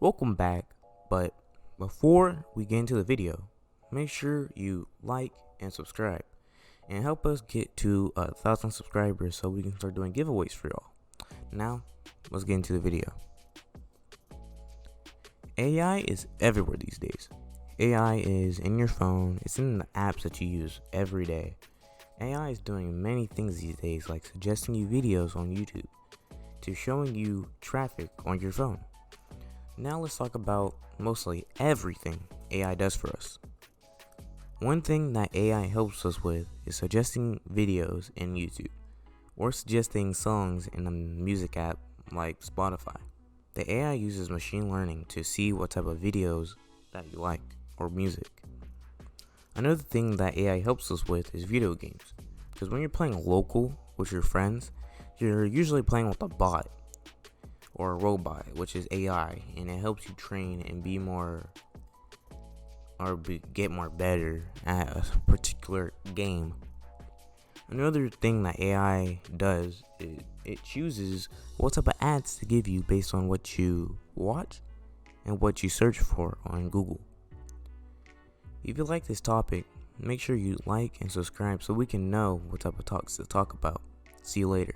Welcome back, but before we get into the video, make sure you like and subscribe and help us get to 1,000 subscribers so we can start doing giveaways for y'all. Now, let's get into the video. AI is everywhere these days. AI is in your phone, it's in the apps that you use every day. AI is doing many things these days, like suggesting you videos on YouTube to showing you traffic on your phone. Now let's talk about mostly everything AI does for us. One thing that AI helps us with is suggesting videos in YouTube or suggesting songs in a music app like Spotify. The AI uses machine learning to see what type of videos that you like or music. Another thing that AI helps us with is video games, because when you're playing local with your friends, you're usually playing with a bot or a robot, which is AI, and it helps you train and be more get more better at a particular game. Another thing that AI does is it chooses what type of ads to give you based on what you watch and what you search for on Google. If you like this topic, make sure you like and subscribe so we can know what type of talks to talk about. See you later.